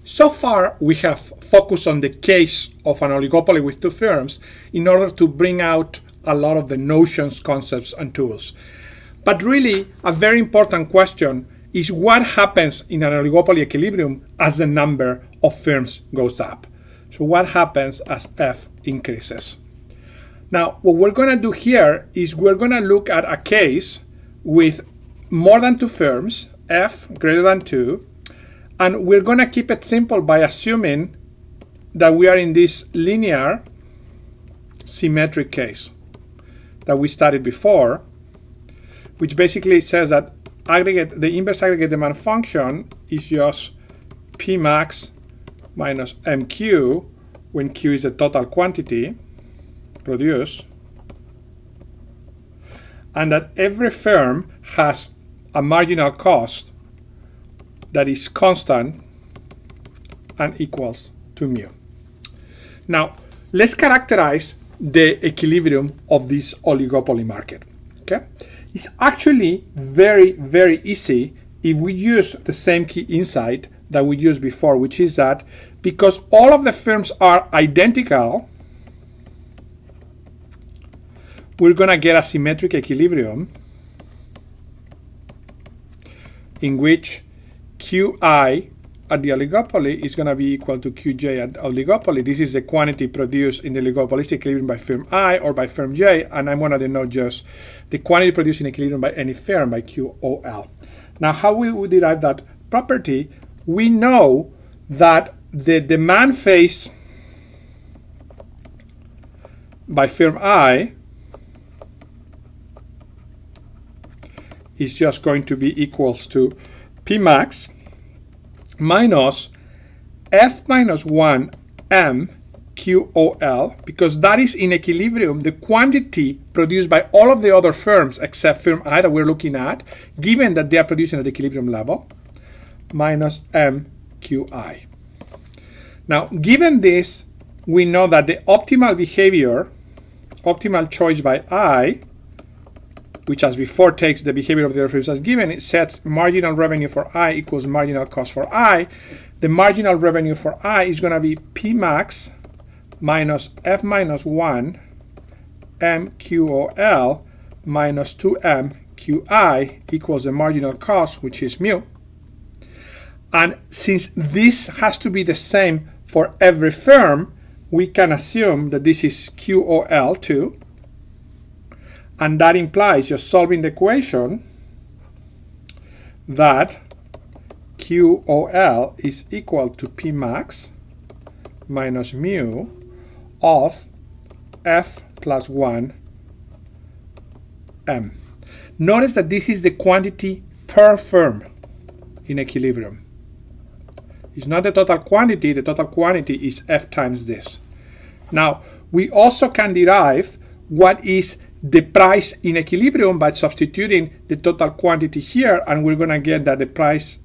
So far, we have focused on the case of an oligopoly with two firms in order to bring out a lot of the notions, concepts, and tools. But really, a very important question is what happens in an oligopoly equilibrium as the number of firms goes up. So what happens as F increases? Now, what we're going to do here is we're going to look at a case with more than two firms, F greater than 2, and we're going to keep it simple by assuming that we are in this linear symmetric case that we studied before, which basically says that the inverse aggregate demand function is just P max minus MQ when Q is the total quantity produced, and that every firm has a marginal cost that is constant and equals to mu. Now, let's characterize the equilibrium of this oligopoly market. Okay? It's actually very, very easy if we use the same key insight that we used before, which is that because all of the firms are identical, we're going to get a symmetric equilibrium in which Qi at the oligopoly is going to be equal to Qj at the oligopoly. This is the quantity produced in the oligopolistic equilibrium by firm I or by firm J, and I'm going to denote just the quantity produced in equilibrium by any firm by QOL. Now, how we would derive that property? We know that the demand phase by firm I is just going to be equals to P max minus F minus 1 M QOL, because that is in equilibrium the quantity produced by all of the other firms except firm I that we're looking at, given that they are producing at the equilibrium level, minus MQI. Now, given this, we know that the optimal behavior, optimal choice by I, which as before takes the behavior of the other firms as given, it sets marginal revenue for I equals marginal cost for I. The marginal revenue for I is going to be P max minus F minus 1 MQOL minus 2M QI equals the marginal cost, which is mu. And since this has to be the same for every firm, we can assume that this is QOL too. And that implies, just solving the equation, that QOL is equal to P max minus mu of F plus 1 M. Notice that this is the quantity per firm in equilibrium. It's not the total quantity. The total quantity is F times this. Now, we also can derive what is the price in equilibrium by substituting the total quantity here, and we're going to get that the price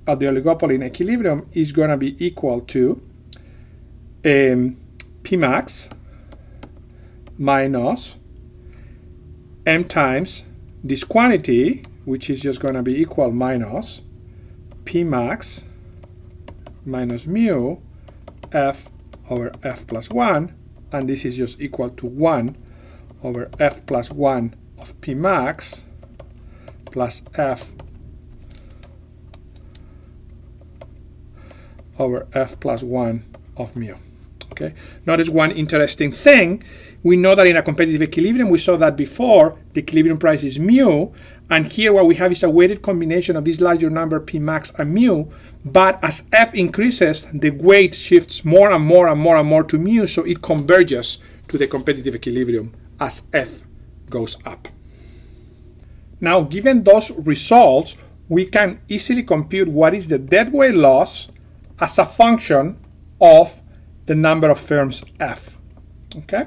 of the oligopoly in equilibrium is going to be equal to P max minus M times this quantity, which is just going to be equal minus P max minus mu F over F plus 1, and this is just equal to 1 over F plus 1 of P max plus F over F plus 1 of mu. Okay. Notice one interesting thing. We know that in a competitive equilibrium, we saw that before, the equilibrium price is mu, and here what we have is a weighted combination of this larger number P max and mu, but as F increases, the weight shifts more and more and more and more to mu, so it converges to the competitive equilibrium as F goes up. Now, given those results, we can easily compute what is the deadweight loss as a function of the number of firms F. Okay?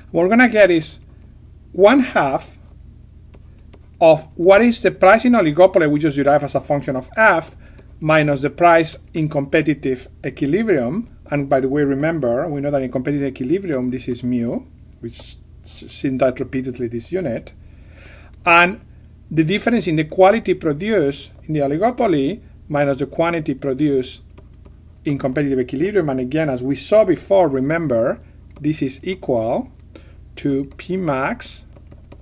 What we're going to get is 1/2 of what is the price in oligopoly we just derived as a function of F minus the price in competitive equilibrium. And by the way, remember, we know that in competitive equilibrium, this is mu, which seen that repeatedly this unit, and the difference in the quality produced in the oligopoly minus the quantity produced in competitive equilibrium. And again, as we saw before, remember, this is equal to P max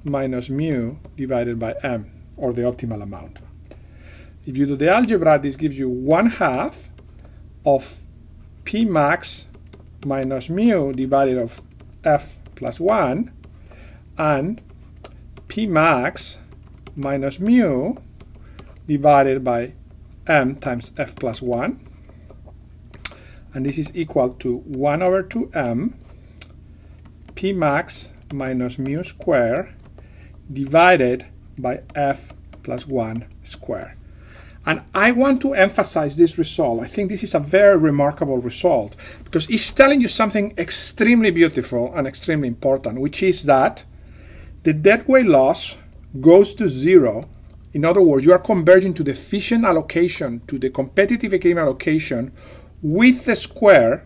minus mu divided by M, or the optimal amount. If you do the algebra, this gives you 1/2 of P max minus mu divided of F plus 1, and P max minus mu divided by M times F plus 1. And this is equal to 1/2M P max minus mu square divided by F plus 1 square. And I want to emphasize this result. I think this is a very remarkable result because it's telling you something extremely beautiful and extremely important, which is that the deadweight loss goes to 0. In other words, you are converging to the efficient allocation, to the competitive equilibrium allocation with the square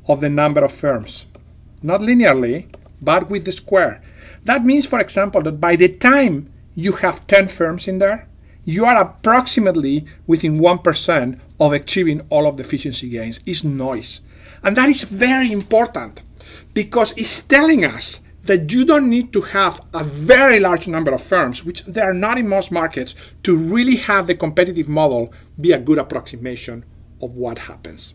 of the number of firms. Not linearly, but with the square. That means, for example, that by the time you have 10 firms in there, you are approximately within 1% of achieving all of the efficiency gains. It's noise. And that is very important because it's telling us that you don't need to have a very large number of firms, which they are not in most markets, to really have the competitive model be a good approximation of what happens.